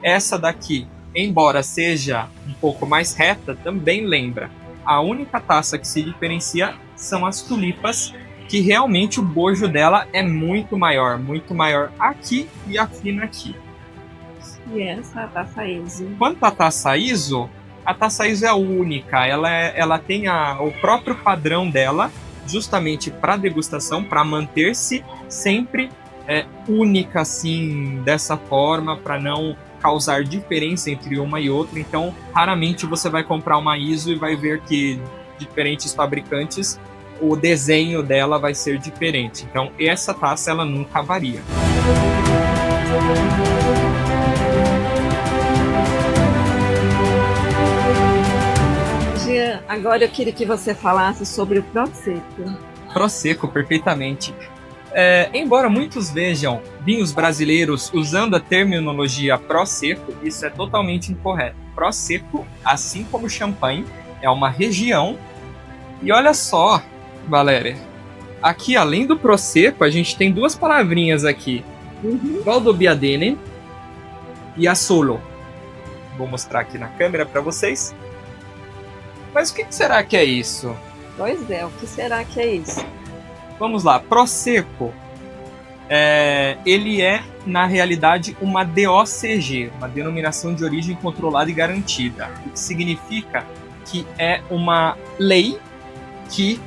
Essa daqui, embora seja um pouco mais reta, também lembra. A única taça que se diferencia são as tulipas, que realmente o bojo dela é muito maior aqui e afina aqui. E essa é a taça ISO. Quanto à taça ISO é a única. Ela tem o próprio padrão dela, justamente para degustação, para manter-se sempre única assim, dessa forma, para não causar diferença entre uma e outra. Então, raramente você vai comprar uma ISO e vai ver que diferentes fabricantes, o desenho dela vai ser diferente. Então, essa taça ela nunca varia. Agora eu queria que você falasse sobre o Prosecco. Prosecco, perfeitamente. Embora muitos vejam vinhos brasileiros usando a terminologia Prosecco, isso é totalmente incorreto. Prosecco, assim como champanhe, é uma região. E olha só, Valéria, aqui além do Prosecco, a gente tem duas palavrinhas aqui. Valdobbiadene e Asolo. Vou mostrar aqui na câmera para vocês. Mas o que será que é isso? Pois é, o que será que é isso? Vamos lá, Prosecco, ele é, na realidade, uma DOCG, uma denominação de origem controlada e garantida, o que significa que é uma lei que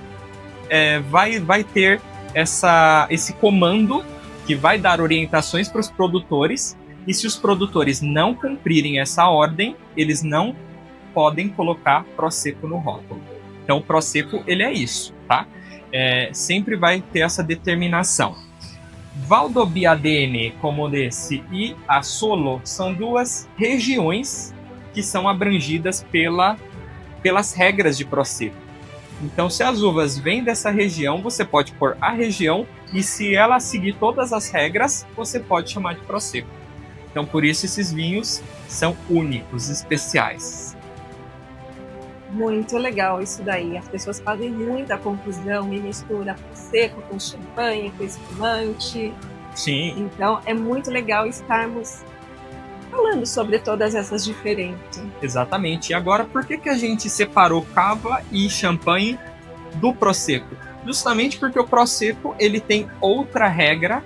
vai ter esse comando que vai dar orientações para os produtores, e se os produtores não cumprirem essa ordem, eles não podem colocar Prosecco no rótulo. Então o Prosecco ele é isso, tá? Sempre vai ter essa determinação. Valdobbiadene, como desse, e Asolo são duas regiões que são abrangidas pelas regras de Prosecco. Então, se as uvas vêm dessa região, você pode pôr a região, e se ela seguir todas as regras, você pode chamar de Prosecco. Então, por isso, esses vinhos são únicos, especiais. Muito legal isso daí. As pessoas fazem muita confusão e mistura seco com champanhe, com espumante. Sim. Então, é muito legal estarmos falando sobre todas essas diferenças. Exatamente. E agora, por que a gente separou cava e champanhe do Prosecco? Justamente porque o Prosecco ele tem outra regra,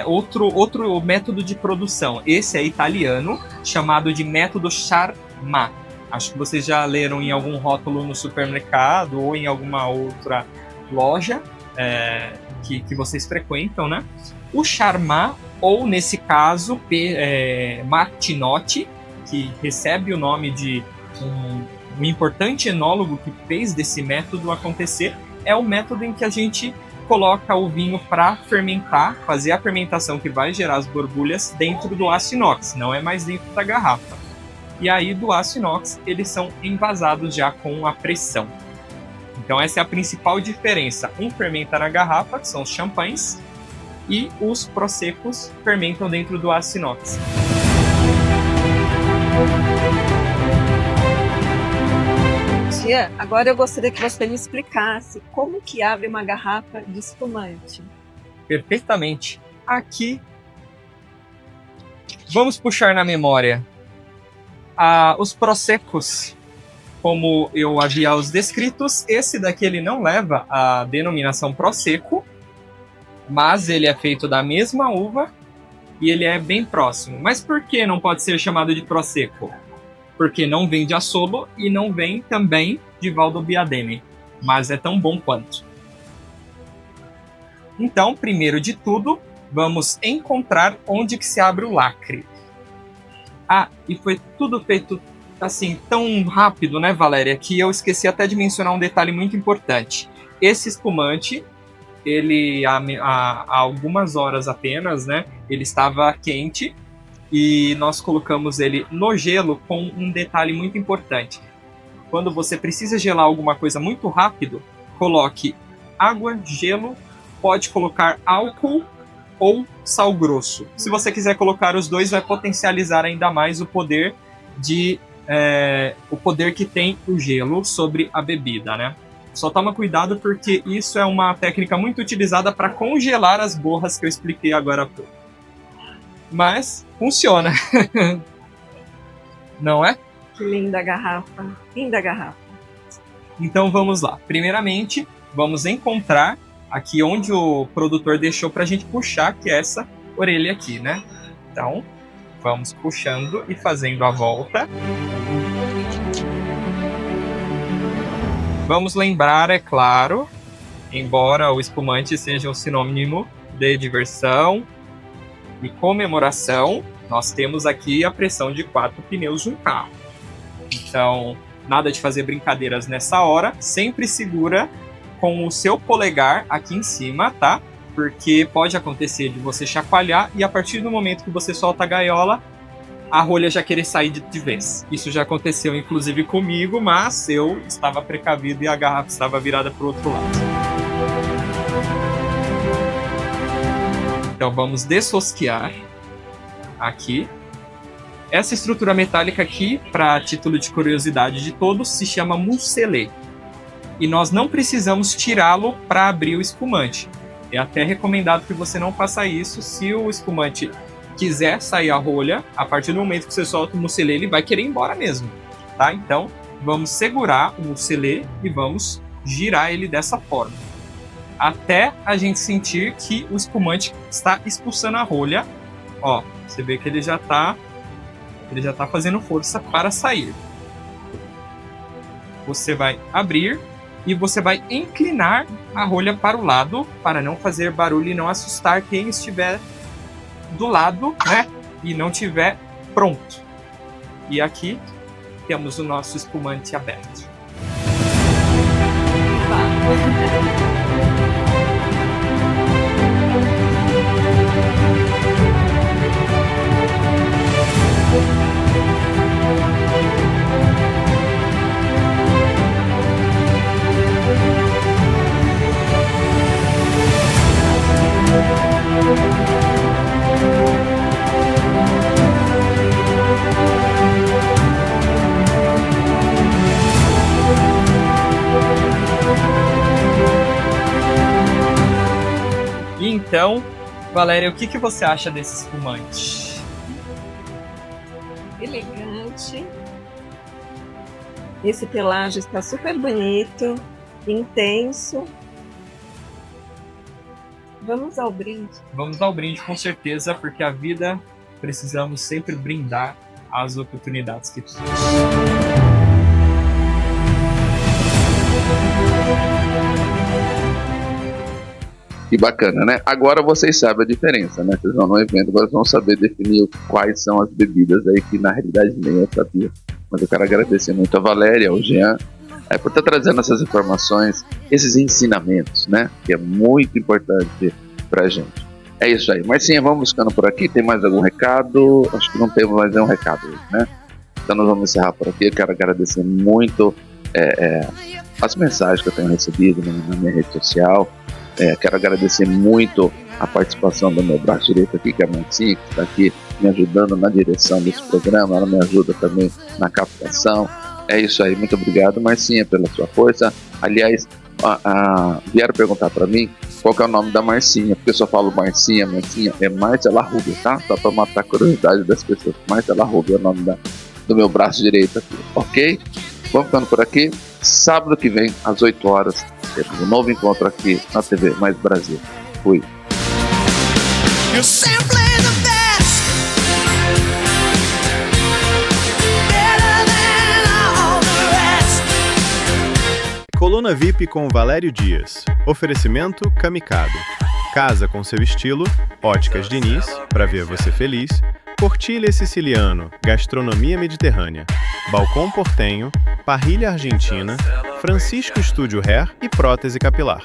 outro método de produção. Esse é italiano, chamado de método Charmat. Acho que vocês já leram em algum rótulo no supermercado ou em alguma outra loja que vocês frequentam, né? O Charmat, ou nesse caso, Martinotti, que recebe o nome de um importante enólogo que fez desse método acontecer, é o método em que a gente coloca o vinho para fermentar, fazer a fermentação que vai gerar as borbulhas dentro do aço inox, não é mais dentro da garrafa. E aí do aço inox eles são envasados já com a pressão. Então essa é a principal diferença. Um fermenta na garrafa, que são os champanhes, e os proseccos fermentam dentro do aço inox. Tia, agora eu gostaria que você me explicasse como que abre uma garrafa de espumante. Perfeitamente. Aqui, vamos puxar na memória. Os proseccos, como eu havia os descritos, esse daqui ele não leva a denominação prosecco, mas ele é feito da mesma uva e ele é bem próximo. Mas por que não pode ser chamado de prosecco? Porque não vem de Asolo e não vem também de Valdobbiadene, mas é tão bom quanto. Então, primeiro de tudo, vamos encontrar onde que se abre o lacre. E foi tudo feito assim tão rápido, né, Valéria, que eu esqueci até de mencionar um detalhe muito importante. Esse espumante, ele há algumas horas apenas, né, ele estava quente e nós colocamos ele no gelo com um detalhe muito importante. Quando você precisa gelar alguma coisa muito rápido, coloque água, gelo, pode colocar álcool ou sal grosso. Se você quiser colocar os dois, vai potencializar ainda mais o poder que tem o gelo sobre a bebida, né? Só toma cuidado porque isso é uma técnica muito utilizada para congelar as borras que eu expliquei agora há pouco. Mas funciona. Não é? Que linda garrafa. Linda garrafa. Então vamos lá. Primeiramente, vamos encontrar aqui onde o produtor deixou para a gente puxar, que é essa orelha aqui, né? Então, vamos puxando e fazendo a volta. Vamos lembrar, é claro, embora o espumante seja um sinônimo de diversão e comemoração, nós temos aqui a pressão de 4 pneus de um carro. Então, nada de fazer brincadeiras nessa hora, sempre segura com o seu polegar aqui em cima, tá? Porque pode acontecer de você chacoalhar e a partir do momento que você solta a gaiola, a rolha já querer sair de vez. Isso já aconteceu inclusive comigo, mas eu estava precavido e a garrafa estava virada para o outro lado. Então vamos desrosquear aqui. Essa estrutura metálica aqui, para título de curiosidade de todos, se chama muselê. E nós não precisamos tirá-lo para abrir o espumante. É até recomendado que você não faça isso. Se o espumante quiser sair a rolha, a partir do momento que você solta o muselê, ele vai querer ir embora mesmo, tá? Então, vamos segurar o muselê e vamos girar ele dessa forma, até a gente sentir que o espumante está expulsando a rolha. Ó, você vê que ele já tá fazendo força para sair. Você vai abrir e você vai inclinar a rolha para o lado para não fazer barulho e não assustar quem estiver do lado, né? E não tiver pronto. E aqui temos o nosso espumante aberto. Então, Valéria, o que você acha desse espumante? Elegante. Esse pelágio está super bonito, intenso. Vamos ao brinde. Vamos ao brinde, com certeza, porque a vida precisamos sempre brindar as oportunidades que temos. Que bacana, né? Agora vocês sabem a diferença, né? Vocês vão no evento, agora vão saber definir quais são as bebidas aí, que na realidade nem eu sabia. Mas eu quero agradecer muito a Valéria, ao Jean, por estar trazendo essas informações, esses ensinamentos, né? Que é muito importante pra gente. É isso aí. Marcinha, vamos buscando por aqui. Tem mais algum recado? Acho que não temos mais nenhum recado hoje, né? Então nós vamos encerrar por aqui. Eu quero agradecer muito as mensagens que eu tenho recebido na minha rede social. Quero agradecer muito a participação do meu braço direito aqui, que é a Marcinha, que está aqui me ajudando na direção desse programa. Ela me ajuda também na captação. É isso aí. Muito obrigado, Marcinha, pela sua força. Aliás, vieram perguntar para mim qual que é o nome da Marcinha, porque eu só falo Marcinha, é Márcia Rubio, tá? Só para matar a curiosidade das pessoas. Márcia Rubio é o nome do meu braço direito aqui, ok? Vamos ficando por aqui. Sábado que vem, às 8 horas, temos um novo encontro aqui na TV Mais Brasil. Fui. Coluna VIP com Valério Dias. Oferecimento Camicado. Casa com seu estilo. Óticas Diniz, para ver você feliz. Portilha Siciliano, gastronomia mediterrânea. Balcão Portenho, Parrilha Argentina, Francisco Estúdio Hair e prótese capilar.